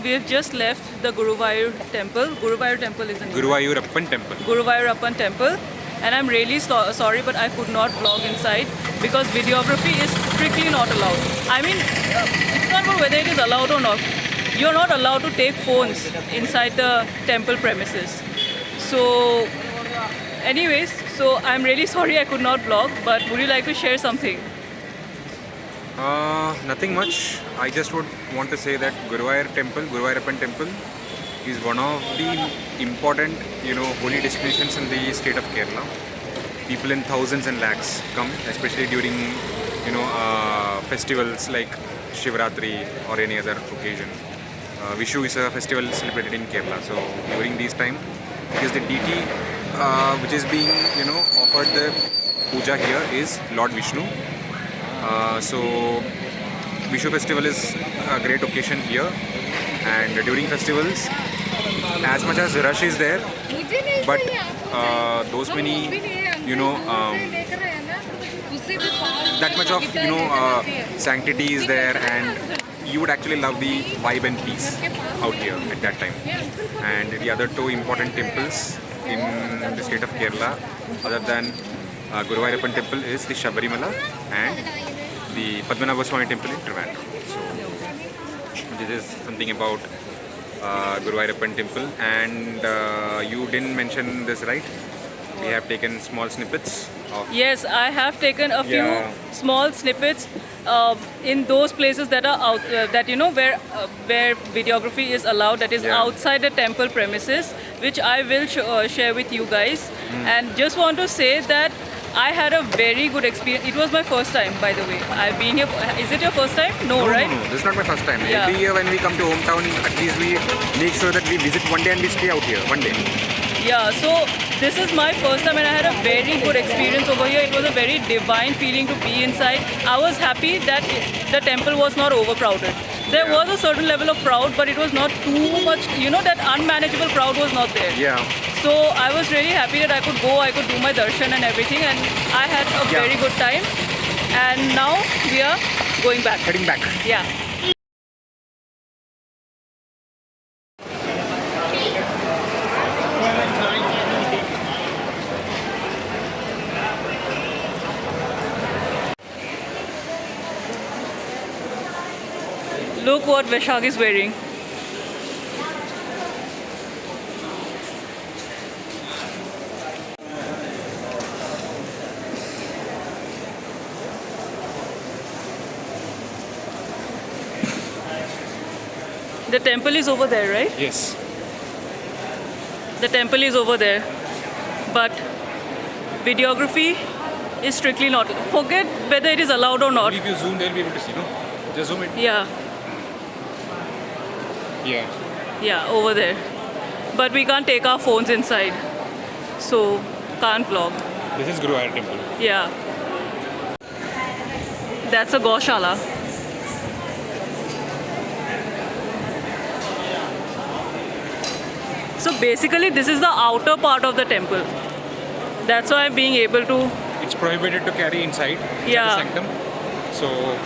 we have just left the Guruvayur temple. Guruvayur temple is in Guruvayurappan temple. Guruvayurappan temple. And I'm really sorry, but I could not vlog inside because videography is strictly not allowed. I mean, it's not about whether it is allowed or not. You're not allowed to take phones inside the temple premises. So, anyways, so I'm really sorry I could not vlog, but would you like to share something? Nothing much. I just would want to say that Guruvayurappan temple is one of the important, holy destinations in the state of Kerala. People in thousands and lakhs come, especially during, festivals like Shivratri or any other occasion. Vishu is a festival celebrated in Kerala. So during this time, because the deity which is being, offered the puja here is Lord Vishnu. So Vishu festival is a great occasion here, and during festivals, as much as rush is there, but those many, that much of, sanctity is there, and you would actually love the vibe and peace out here at that time. And the other two important temples in the state of Kerala, other than Guruvayurappan temple, is the Shabarimala and the Padmanabha Swami temple in Trivandrum. So this is something about Guruvayurappan temple. And you didn't mention this, right? We have taken small snippets of... Yes, I have taken a few small snippets in those places that are out, where videography is allowed, that is outside the temple premises, which I will share with you guys. And just want to say that I had a very good experience. It was my first time, by the way. I've been here. Is it your first time? No, right? No, this is not my first time. Yeah. Every year when we come to hometown, at least we make sure that we visit one day and we stay out here one day. Yeah, so this is my first time and I had a very good experience over here. It was a very divine feeling to be inside. I was happy that the temple was not overcrowded. There was a certain level of crowd, but it was not too much, that unmanageable crowd was not there. Yeah. So I was really happy that I could go, I could do my darshan and everything, and I had a very good time. And now we are going back. Heading back. Yeah. Look what Vaishak is wearing. The temple is over there, right? Yes. The temple is over there. But videography is strictly not. Forget whether it is allowed or not. If you zoom, they'll be able to see, no? Just zoom it. Yeah. Yeah. Yeah, over there. But we can't take our phones inside. So, can't vlog. This is Guruvayur temple. Yeah. That's a Gaushala. So basically this is the outer part of the temple. That's why I'm being able to... It's prohibited to carry inside the sanctum. So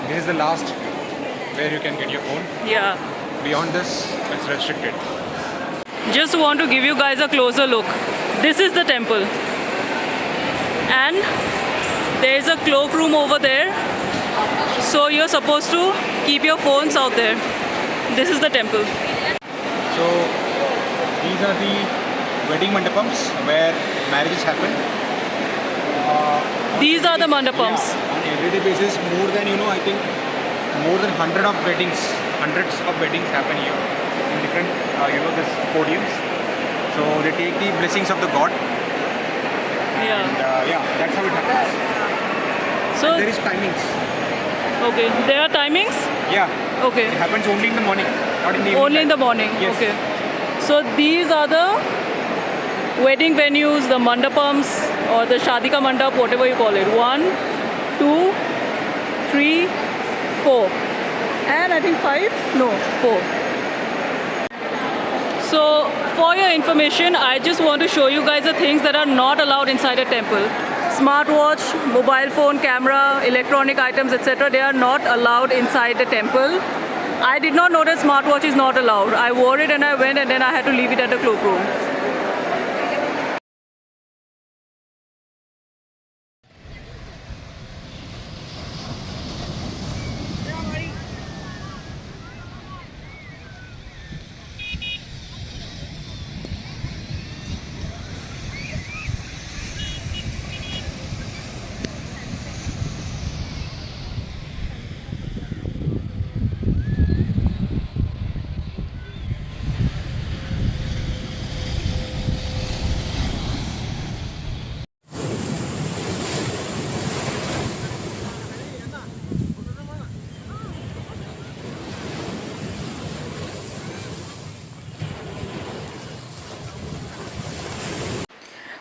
this is the last where you can get your phone. Yeah. Beyond this, it's restricted. Just want to give you guys a closer look. This is the temple. And there is a cloakroom over there. So you're supposed to keep your phones out there. This is the temple. So these are the wedding mandapams where marriages happen. These are the mandapams. Yeah, on everyday basis, more than I think more than hundreds of weddings happen here in different this podiums. So they take the blessings of the god. Yeah. And that's how it happens. So and there is timings. Okay, there are timings? Yeah. Okay. It happens only in the morning, not in the evening. Only in the morning. Yes. Okay. So these are the wedding venues, the mandapams or the Shadika mandap, whatever you call it. 1, 2, 3, 4. And I think 5? No, 4. So for your information, I just want to show you guys the things that are not allowed inside a temple. Smartwatch, mobile phone, camera, electronic items, etc. They are not allowed inside the temple. I did not know that smartwatch is not allowed. I wore it and I went, and then I had to leave it at the cloakroom.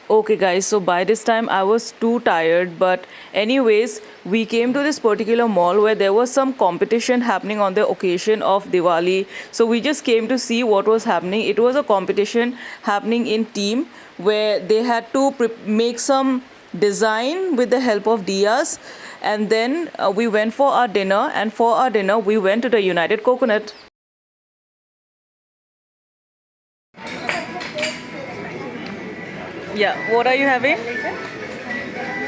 Okay, guys, so by this time I was too tired, but anyways, we came to this particular mall where there was some competition happening on the occasion of Diwali. So we just came to see what was happening. It was a competition happening in team where they had to make some design with the help of diyas, and then we went for our dinner, and for our dinner we went to the United Coconut. Yeah, what are you having?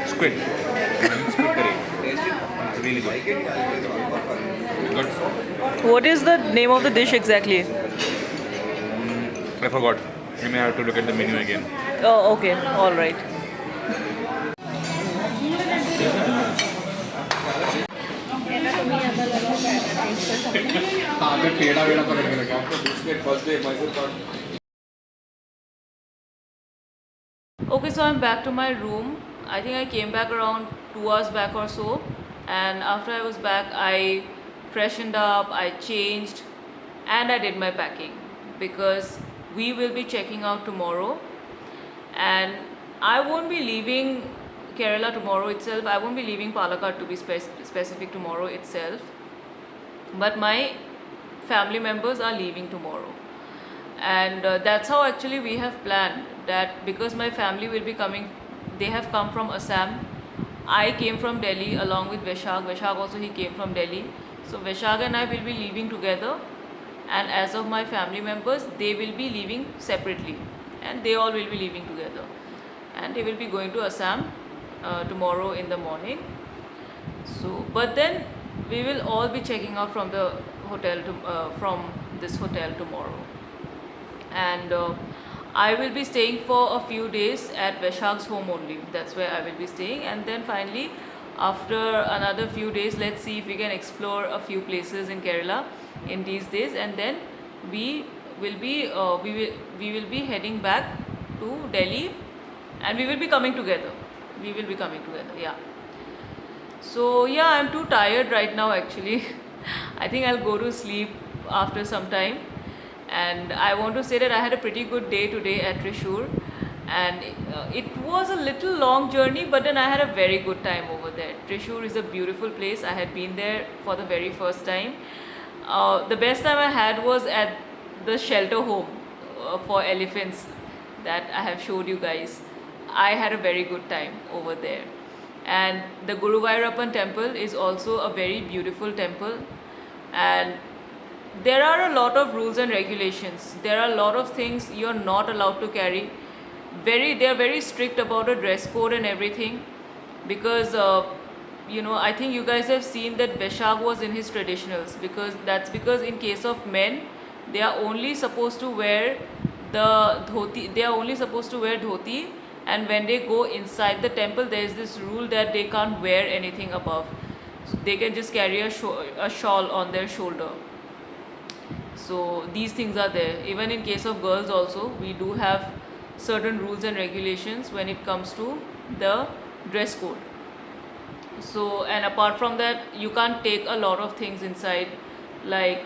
Squid. Squid curry. It's really good. Good. What is the name of the dish exactly? I forgot. You may have to look at the menu again. Oh, okay, all right. Okay, so I'm back to my room. I think I came back around 2 hours back or so. And after I was back, I freshened up, I changed, and I did my packing because we will be checking out tomorrow. And I won't be leaving Kerala tomorrow itself. I won't be leaving Palakkad to be specific tomorrow itself. But my family members are leaving tomorrow, and that's how actually we have planned that, because my family will be coming. They have come from Assam. I came from Delhi along with Veshag also, he came from Delhi. So Veshag and I will be leaving together, and as of my family members, they will be leaving separately, and they all will be leaving together, and they will be going to Assam tomorrow in the morning. So, but then we will all be checking out from the hotel from this hotel tomorrow, and I will be staying for a few days at Veshag's home only. That's where I will be staying, and then finally, after another few days, let's see if we can explore a few places in Kerala in these days, and then we will be we will be heading back to Delhi, and we will be coming together. We will be coming together. Yeah. So yeah, I'm too tired right now actually. I think I'll go to sleep after some time. And I want to say that I had a pretty good day today at Trishur, and it was a little long journey, but then I had a very good time over there. Trishur is a beautiful place. I had been there for the very first time. The best time I had was at the shelter home for elephants that I have showed you guys. I had a very good time over there. And the Guruvayurappan temple is also a very beautiful temple, and there are a lot of rules and regulations. There are a lot of things you're not allowed to carry. They are very strict about the dress code and everything, because I think you guys have seen that Veshag was in his traditionals, because in case of men, they are only supposed to wear the dhoti. They are only supposed to wear dhoti, and when they go inside the temple, there is this rule that they can't wear anything above. So they can just carry a shawl on their shoulder. So these things are there. Even in case of girls also, we do have certain rules and regulations when it comes to the dress code. So, and apart from that, you can't take a lot of things inside. Like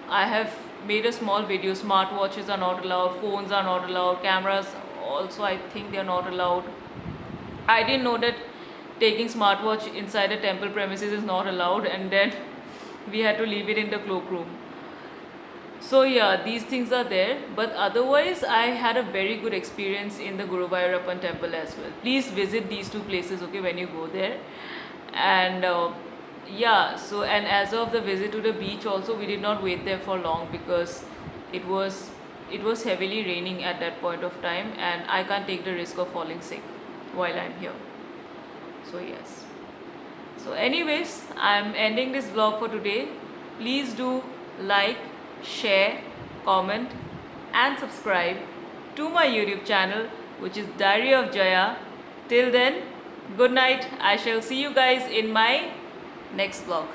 I have made a small video. Smartwatches are not allowed, phones are not allowed, cameras also I think they are not allowed. I didn't know that taking smartwatch inside a temple premises is not allowed, and then we had to leave it in the cloakroom. So yeah, these things are there, but otherwise I had a very good experience in the Guruvayurappan temple as well. Please visit these two places, okay, when you go there. And Yeah, so and as of the visit to the beach also, we did not wait there for long because it was it was heavily raining at that point of time, and I can't take the risk of falling sick while I'm here. So yes. So anyways, I'm ending this vlog for today. Please do like, share, comment and subscribe to my YouTube channel, which is Diary of Jaya. Till then, good night. I shall see you guys in my next vlog.